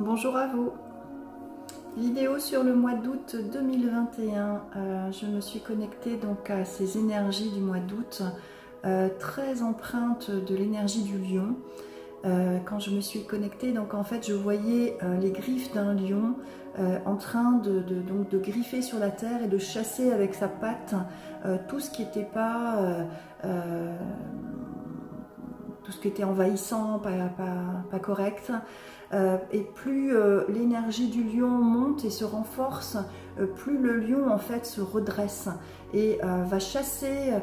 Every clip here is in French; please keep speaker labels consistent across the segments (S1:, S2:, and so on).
S1: Bonjour à vous. Vidéo sur le mois d'août 2021. Je me suis connectée donc à ces énergies du mois d'août, très empreintes de l'énergie du lion. Quand je me suis connectée, donc en fait je voyais les griffes d'un lion en train donc de griffer sur la terre et de chasser avec sa patte tout ce qui n'était pas tout ce qui était envahissant, pas correct. Et plus l'énergie du lion monte et se renforce, plus le lion en fait se redresse et va chasser.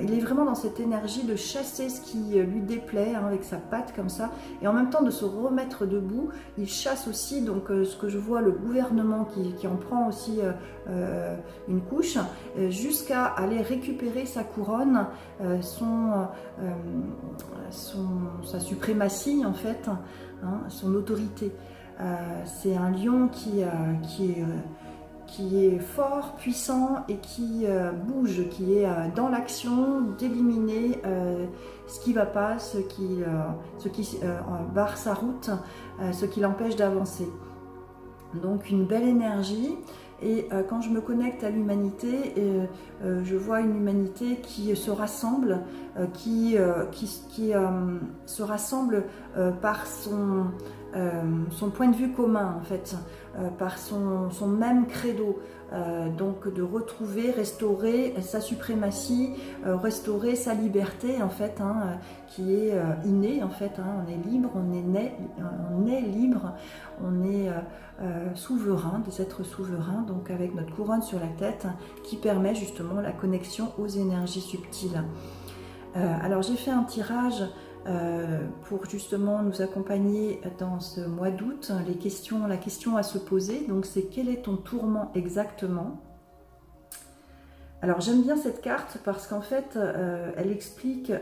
S1: Il est vraiment dans cette énergie de chasser ce qui lui déplaît avec sa patte comme ça, et en même temps de se remettre debout. Il chasse aussi donc ce que je vois, le gouvernement qui en prend aussi une couche, jusqu'à aller récupérer sa couronne, sa suprématie en fait, son autorité. C'est un lion qui est fort, puissant et qui bouge, qui est dans l'action d'éliminer ce qui ne va pas, ce qui barre sa route, ce qui l'empêche d'avancer. Donc une belle énergie. Et quand je me connecte à l'humanité, je vois une humanité qui se rassemble, qui se rassemble par son point de vue commun en fait, par son même credo. Donc de retrouver, restaurer sa suprématie, restaurer sa liberté en fait, qui est innée en fait. On est libre, on est libre, on est souverain, des êtres souverains, donc avec notre couronne sur la tête qui permet justement la connexion aux énergies subtiles. Alors j'ai fait un tirage pour justement nous accompagner dans ce mois d'août. La question à se poser, donc c'est: quel est ton tourment exactement? Alors j'aime bien cette carte parce qu'en fait elle explique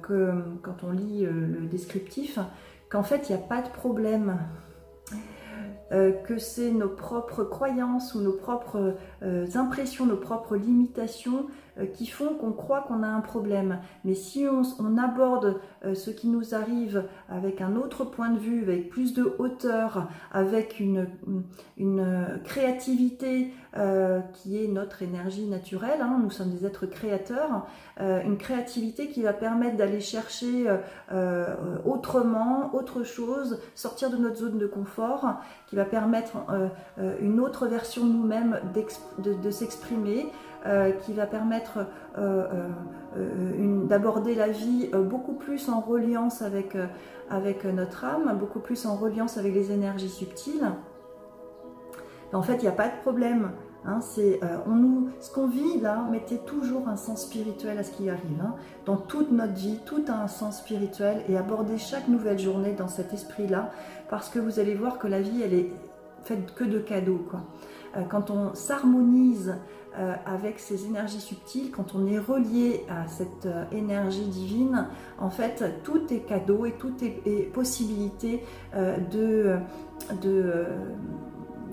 S1: que quand on lit le descriptif, qu'en fait il n'y a pas de problème, que c'est nos propres croyances ou nos propres impressions, nos propres limitations qui font qu'on croit qu'on a un problème. Mais si on aborde ce qui nous arrive avec un autre point de vue, avec plus de hauteur, avec une créativité qui est notre énergie naturelle, nous sommes des êtres créateurs, une créativité qui va permettre d'aller chercher autrement, autre chose, sortir de notre zone de confort, qui va permettre une autre version de nous-mêmes de s'exprimer, qui va permettre d'aborder la vie beaucoup plus en reliance avec notre âme, beaucoup plus en reliance avec les énergies subtiles. En fait, il n'y a pas de problème. Ce qu'on vit là, mettez toujours un sens spirituel à ce qui arrive. Dans toute notre vie, tout a un sens spirituel, et abordez chaque nouvelle journée dans cet esprit-là, parce que vous allez voir que la vie, elle est faite que de cadeaux, quoi. Quand on s'harmonise avec ces énergies subtiles, quand on est relié à cette énergie divine, en fait, tout est cadeau et tout est possibilité de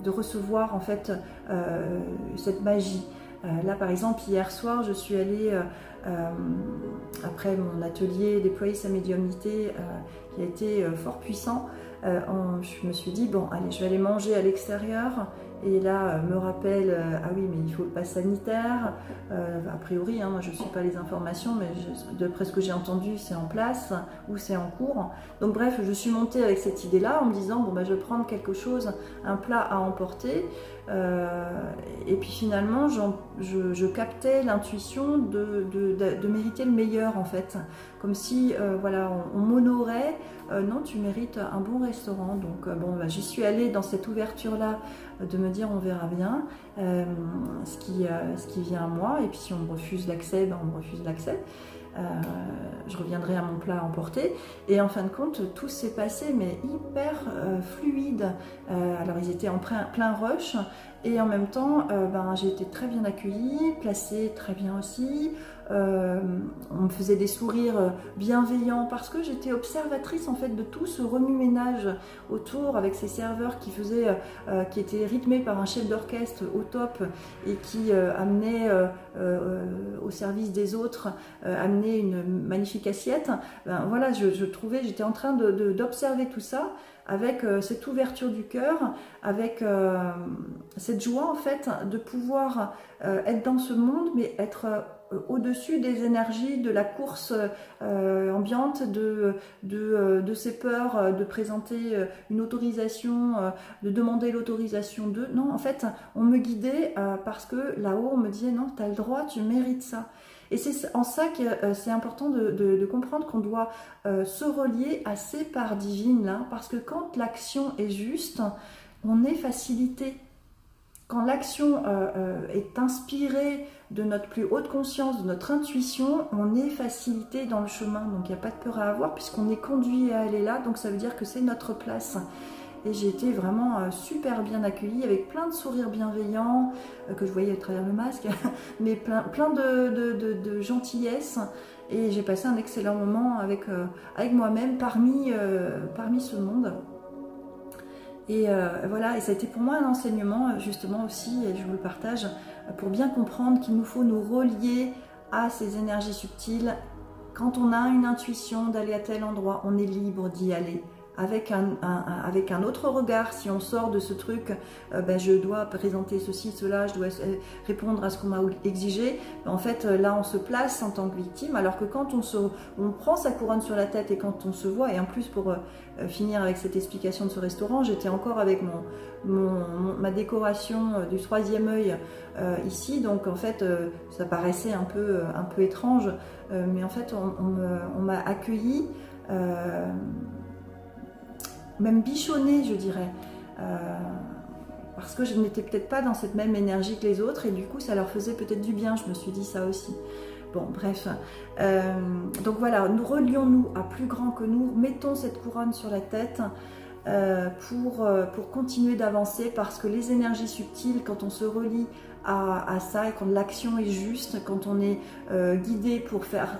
S1: recevoir en fait cette magie. Là par exemple, hier soir je suis allée après mon atelier déployer sa médiumnité qui a été fort puissant, je me suis dit bon allez, je vais aller manger à l'extérieur. Et là, me rappelle, ah oui, mais il faut le pass sanitaire. A priori, moi je ne suis pas les informations, mais d'après ce que j'ai entendu, c'est en place ou c'est en cours. Donc bref, je suis montée avec cette idée-là en me disant, bon, je vais prendre quelque chose, un plat à emporter. Et puis finalement, je captais l'intuition de mériter le meilleur en fait. Comme si, voilà, on m'honorait. Non, tu mérites un bon restaurant. Donc j'y suis allée dans cette ouverture-là, de me dire on verra bien ce qui vient à moi, et puis si on me refuse l'accès, on me refuse l'accès. Je reviendrai à mon plat à emporter. Et en fin de compte, tout s'est passé mais hyper fluide. Alors ils étaient en plein rush, et en même temps j'ai été très bien accueillie, placée très bien aussi. On me faisait des sourires bienveillants parce que j'étais observatrice en fait de tout ce remue-ménage autour, avec ces serveurs qui étaient rythmés par un chef d'orchestre au top et qui amenait au service des autres, amenait une magnifique assiette. Voilà, j'étais en train d'observer tout ça avec cette ouverture du cœur, avec cette joie en fait de pouvoir être dans ce monde, mais être au-dessus des énergies de la course ambiante, de ces peurs de présenter une autorisation, de demander l'autorisation de... Non, en fait, on me guidait parce que là-haut, on me disait non, tu as le droit, tu mérites ça. Et c'est en ça que c'est important de comprendre qu'on doit se relier à ces parts divines là, parce que quand l'action est juste, on est facilité. Quand l'action est inspirée de notre plus haute conscience, de notre intuition, on est facilité dans le chemin. Donc il n'y a pas de peur à avoir puisqu'on est conduit à aller là. Donc ça veut dire que c'est notre place. Et j'ai été vraiment super bien accueillie avec plein de sourires bienveillants que je voyais à travers le masque, mais plein de gentillesse. Et j'ai passé un excellent moment avec moi-même parmi ce monde. Et voilà, et ça a été pour moi un enseignement justement aussi, et je vous le partage, pour bien comprendre qu'il nous faut nous relier à ces énergies subtiles. Quand on a une intuition d'aller à tel endroit, on est libre d'y aller. Avec un autre regard, si on sort de ce truc, ben je dois présenter ceci, cela, je dois répondre à ce qu'on m'a exigé, en fait là on se place en tant que victime, alors que quand on prend sa couronne sur la tête et quand on se voit, et en plus pour finir avec cette explication de ce restaurant, j'étais encore avec ma décoration du 3e œil ici, donc en fait ça paraissait un peu étrange, mais en fait on m'a accueilli, même bichonné, je dirais, parce que je n'étais peut-être pas dans cette même énergie que les autres, et du coup ça leur faisait peut-être du bien, je me suis dit ça aussi. Bon, bref, donc voilà, nous relions-nous à plus grand que nous, mettons cette couronne sur la tête pour continuer d'avancer, parce que les énergies subtiles, quand on se relie à ça, et quand l'action est juste, quand on est guidé pour faire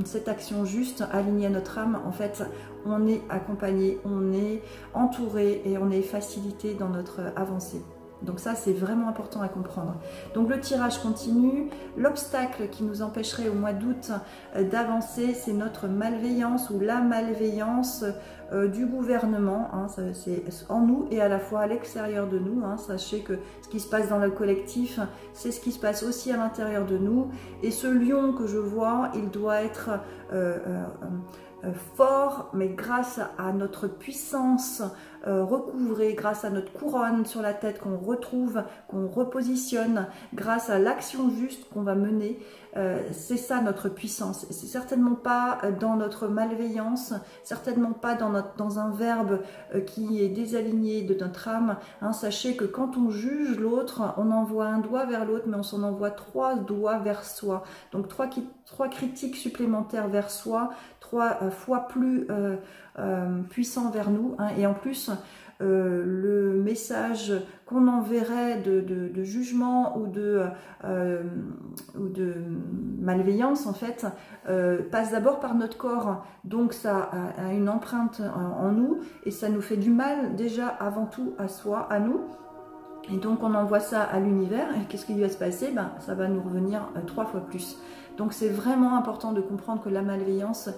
S1: cette action juste, alignée à notre âme, en fait, on est accompagné, on est entouré et on est facilité dans notre avancée. Donc ça, c'est vraiment important à comprendre. Donc le tirage continue. L'obstacle qui nous empêcherait au mois d'août d'avancer, c'est notre malveillance ou la malveillance du gouvernement. Hein, c'est en nous et à la fois à l'extérieur de nous. Hein. Sachez que ce qui se passe dans le collectif, c'est ce qui se passe aussi à l'intérieur de nous. Et ce lion que je vois, il doit être fort, mais grâce à notre puissance recouvrée, grâce à notre couronne sur la tête qu'on retrouve, qu'on repositionne, grâce à l'action juste qu'on va mener, c'est ça notre puissance. C'est certainement pas dans notre malveillance, certainement pas dans un verbe qui est désaligné de notre âme. Hein, sachez que quand on juge l'autre, on envoie un doigt vers l'autre, mais on s'en envoie 3 doigts vers soi. Donc 3 critiques supplémentaires vers soi, 3 fois plus puissant vers nous, hein, et en plus le message qu'on enverrait de jugement ou de malveillance en fait passe d'abord par notre corps, donc ça a une empreinte en nous et ça nous fait du mal déjà avant tout à soi, à nous. Et donc on envoie ça à l'univers, et qu'est-ce qui va se passer? Ben, ça va nous revenir 3 fois plus. Donc c'est vraiment important de comprendre que la malveillance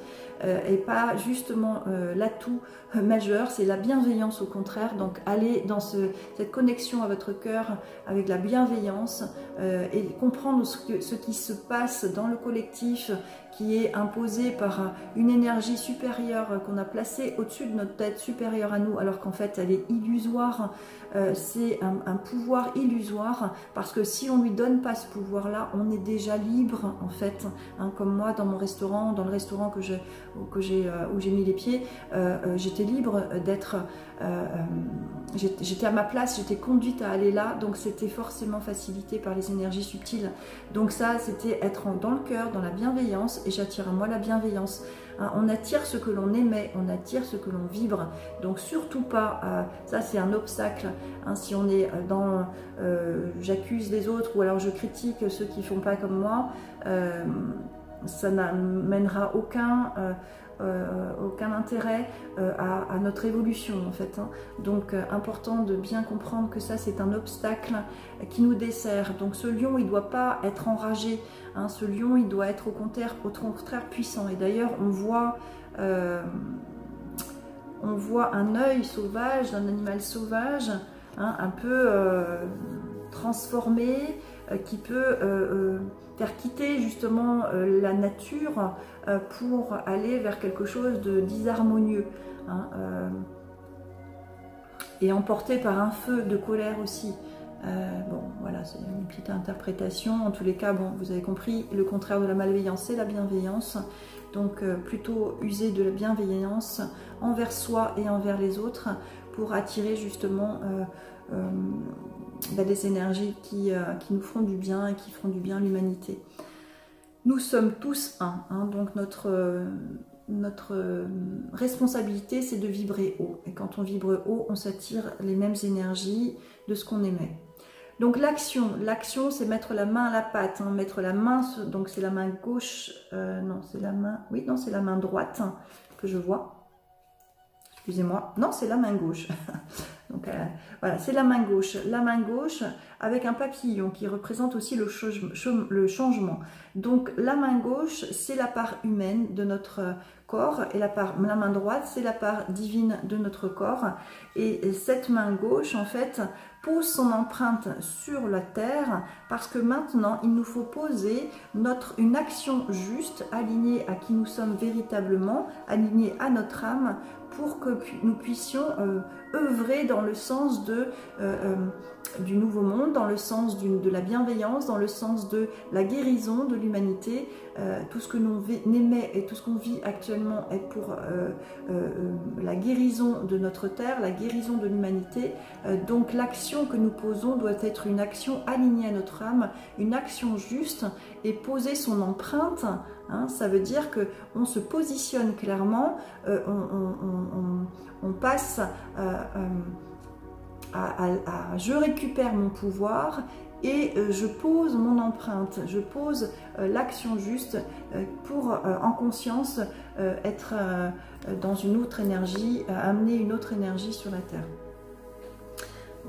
S1: n'est pas justement l'atout majeur, c'est la bienveillance au contraire. Donc allez dans cette connexion à votre cœur avec la bienveillance et comprendre ce qui se passe dans le collectif, qui est imposé par une énergie supérieure qu'on a placée au-dessus de notre tête, supérieure à nous, alors qu'en fait elle est illusoire. C'est un pouvoir illusoire, parce que si on ne lui donne pas ce pouvoir-là, on est déjà libre en fait. Hein, comme moi dans mon restaurant, dans le restaurant où j'ai mis les pieds, j'étais libre d'être, j'étais à ma place, j'étais conduite à aller là, donc c'était forcément facilité par les énergies subtiles. Donc ça, c'était être dans le cœur, dans la bienveillance, et j'attire à moi la bienveillance. Hein, on attire ce que l'on émet, on attire ce que l'on vibre. Donc surtout pas, ça c'est un obstacle. Hein, si on est dans j'accuse les autres ou alors je critique ceux qui font pas comme moi, ça n'amènera aucun intérêt à notre évolution en fait. Hein. Donc important de bien comprendre que ça c'est un obstacle qui nous dessert. Donc ce lion il ne doit pas être enragé, hein. Ce lion il doit être au contraire puissant. Et d'ailleurs on voit on voit un œil sauvage d'un animal sauvage, hein, un peu transformé, qui peut faire quitter justement la nature pour aller vers quelque chose de disharmonieux, hein, et emporté par un feu de colère aussi. Bon, voilà, c'est une petite interprétation. En tous les cas, bon, vous avez compris, le contraire de la malveillance, c'est la bienveillance. Donc, plutôt user de la bienveillance envers soi et envers les autres pour attirer justement des énergies qui nous feront du bien et qui feront du bien à l'humanité. Nous sommes tous un, hein, donc notre responsabilité, c'est de vibrer haut. Et quand on vibre haut, on s'attire les mêmes énergies de ce qu'on émet. Donc l'action, c'est mettre la main à la pâte, hein, mettre la main, donc c'est la main gauche, non, c'est la main, oui, non, c'est la main droite, hein, que je vois. Excusez-moi, non, c'est la main gauche. Donc voilà, c'est la main gauche avec un papillon qui représente aussi le changement. Donc la main gauche, c'est la part humaine de notre corps et la main droite, c'est la part divine de notre corps. Et cette main gauche, en fait, pose son empreinte sur la terre parce que maintenant, il nous faut poser une action juste, alignée à qui nous sommes véritablement, alignée à notre âme, pour que nous puissions œuvrer dans le sens du nouveau monde, dans le sens de la bienveillance, dans le sens de la guérison de l'humanité. Tout ce que nous émet et tout ce qu'on vit actuellement est pour la guérison de notre terre, la guérison de l'humanité. Donc l'action que nous posons doit être une action alignée à notre âme, une action juste et poser son empreinte. Hein, ça veut dire qu'on se positionne clairement, on passe à je récupère mon pouvoir et je pose mon empreinte, je pose l'action juste pour en conscience être dans une autre énergie, amener une autre énergie sur la Terre.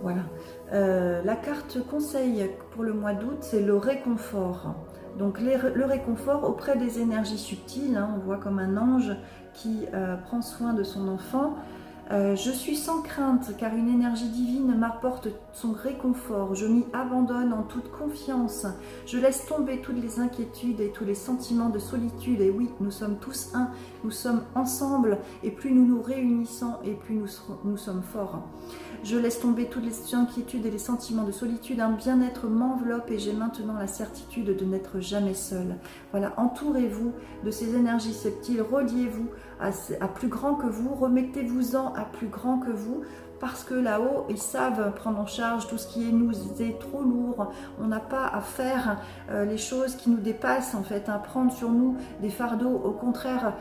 S1: Voilà. La carte conseil pour le mois d'août, c'est le réconfort. Donc le réconfort auprès des énergies subtiles, hein, on voit comme un ange qui prend soin de son enfant. Je suis sans crainte car une énergie divine m'apporte son réconfort. Je m'y abandonne en toute confiance. Je laisse tomber toutes les inquiétudes et tous les sentiments de solitude. Et oui, nous sommes tous un, nous sommes ensemble et plus nous nous réunissons et plus nous sommes forts. Je laisse tomber toutes les inquiétudes et les sentiments de solitude. Un bien-être m'enveloppe et j'ai maintenant la certitude de n'être jamais seule. Voilà, entourez-vous de ces énergies subtiles, reliez-vous à plus grand que vous, remettez-vous-en à plus grand que vous, parce que là-haut, ils savent prendre en charge tout ce qui nous est trop lourd. On n'a pas à faire les choses qui nous dépassent, en fait, hein, prendre sur nous des fardeaux. Au contraire,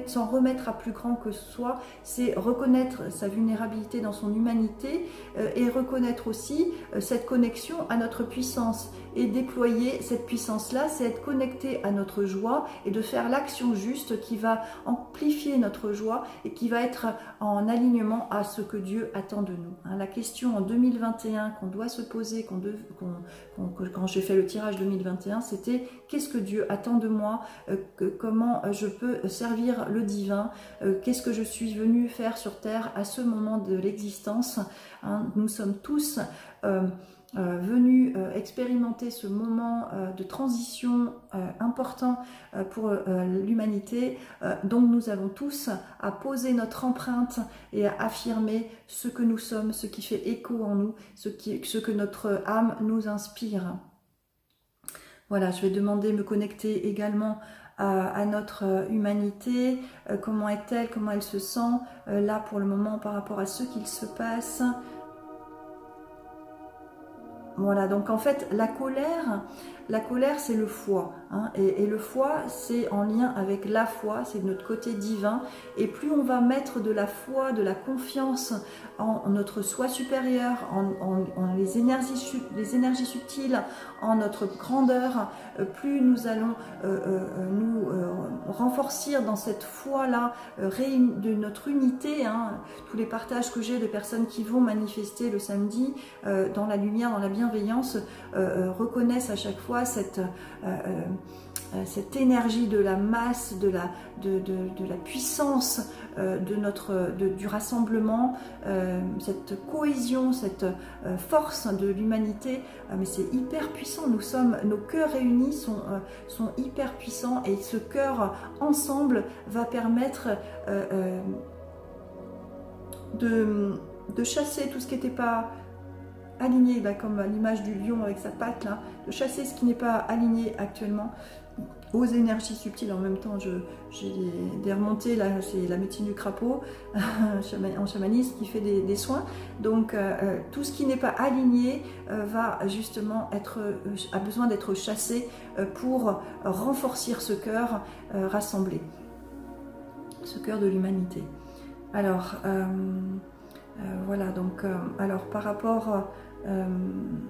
S1: s'en remettre à plus grand que soi, c'est reconnaître sa vulnérabilité dans son humanité et reconnaître aussi cette connexion à notre puissance. Et déployer cette puissance-là, c'est être connecté à notre joie et de faire l'action juste qui va amplifier notre joie et qui va être en alignement à ce que Dieu attend de nous. Hein, la question en 2021 qu'on doit se poser, quand j'ai fait le tirage 2021, c'était qu'est-ce que Dieu attend de moi, comment je peux servir le divin, qu'est-ce que je suis venu faire sur terre à ce moment de l'existence. Hein, nous sommes tous venus expérimenter ce moment de transition important pour l'humanité. Donc nous avons tous à poser notre empreinte et à affirmer ce que nous sommes, ce qui fait écho en nous, ce que notre âme nous inspire. Voilà, je vais demander, me connecter également à notre humanité, comment est-elle, comment elle se sent là pour le moment par rapport à ce qu'il se passe. Voilà, donc en fait, la colère c'est le foie, hein, et le foie c'est en lien avec la foi, c'est notre côté divin, et plus on va mettre de la foi, de la confiance en notre soi supérieur, en les énergies subtiles, en notre grandeur, plus nous allons nous renforcer dans cette foi-là de notre unité, hein. Tous les partages que j'ai de personnes qui vont manifester le samedi dans la lumière, dans la bienveillance, reconnaissent à chaque fois cette énergie de la masse, de la puissance du rassemblement, cette cohésion, cette force de l'humanité, mais c'est hyper puissant. Nos cœurs réunis sont hyper puissants, et ce cœur ensemble va permettre de chasser tout ce qui n'était pas aligné, là, comme l'image du lion avec sa patte, là, de chasser ce qui n'est pas aligné actuellement aux énergies subtiles. En même temps, j'ai des remontées, là c'est la médecine du crapaud en chamanisme qui fait des soins. Donc tout ce qui n'est pas aligné va justement a besoin d'être chassé pour renforcer ce cœur rassemblé, ce cœur de l'humanité. Alors voilà, donc alors par rapport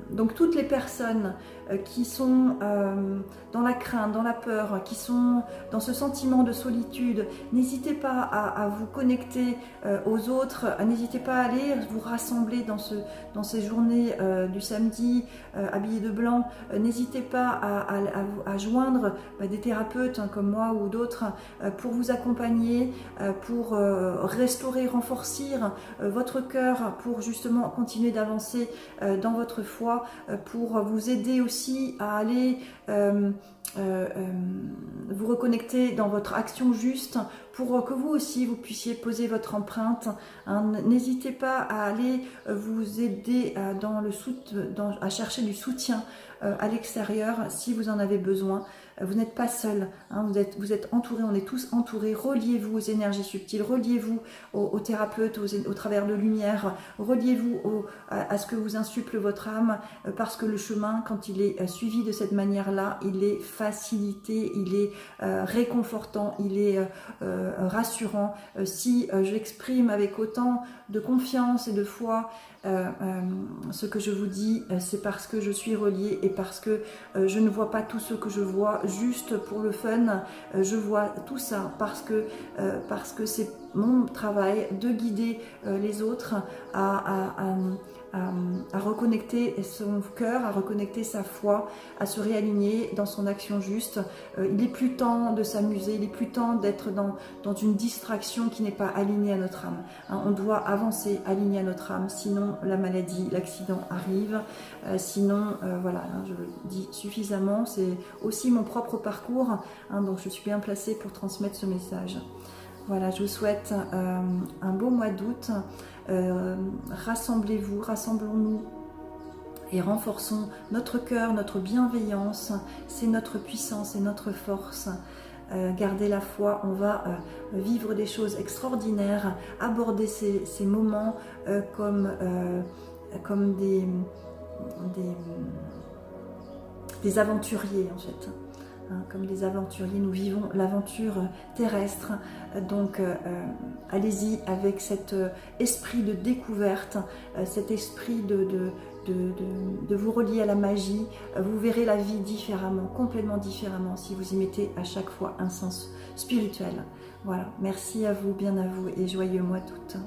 S1: donc toutes les personnes qui sont dans la crainte, dans la peur, qui sont dans ce sentiment de solitude, n'hésitez pas à vous connecter aux autres, n'hésitez pas à aller vous rassembler dans ces journées du samedi habillés de blanc, n'hésitez pas à joindre des thérapeutes comme moi ou d'autres pour vous accompagner, pour restaurer, renforcer votre cœur, pour justement continuer d'avancer dans votre foi, pour vous aider aussi à aller vous reconnecter dans votre action juste, pour que vous aussi vous puissiez poser votre empreinte. N'hésitez pas à aller vous aider à chercher du soutien à l'extérieur si vous en avez besoin. Vous n'êtes pas seul, vous êtes entourés, on est tous entourés. Reliez-vous aux énergies subtiles, reliez-vous aux thérapeutes, au travers de lumière, reliez-vous à ce que vous insuffle votre âme, parce que le chemin, quand il est suivi de cette manière-là, il est facilité, il est réconfortant, il est rassurant. Si j'exprime avec autant de confiance et de foi ce que je vous dis, c'est parce que je suis reliée et parce que je ne vois pas tout ce que je vois juste pour le fun. Je vois tout ça parce que c'est mon travail de guider les autres à reconnecter son cœur, à reconnecter sa foi, à se réaligner dans son action juste. Il est plus temps de s'amuser, il est plus temps d'être dans une distraction qui n'est pas alignée à notre âme. On doit avancer aligné à notre âme, sinon la maladie, l'accident arrive. Sinon, voilà, je le dis suffisamment, c'est aussi mon propre parcours, donc je suis bien placée pour transmettre ce message. Voilà, je vous souhaite un beau mois d'août. Rassemblez-vous, rassemblons-nous et renforçons notre cœur, notre bienveillance. C'est notre puissance et notre force. Gardez la foi, on va vivre des choses extraordinaires, aborder ces moments comme des aventuriers en fait. Comme des aventuriers, nous vivons l'aventure terrestre, donc allez-y avec cet esprit de découverte, cet esprit de vous relier à la magie. Vous verrez la vie différemment, complètement différemment, si vous y mettez à chaque fois un sens spirituel. Voilà, merci à vous, bien à vous, et joyeux mois d'août.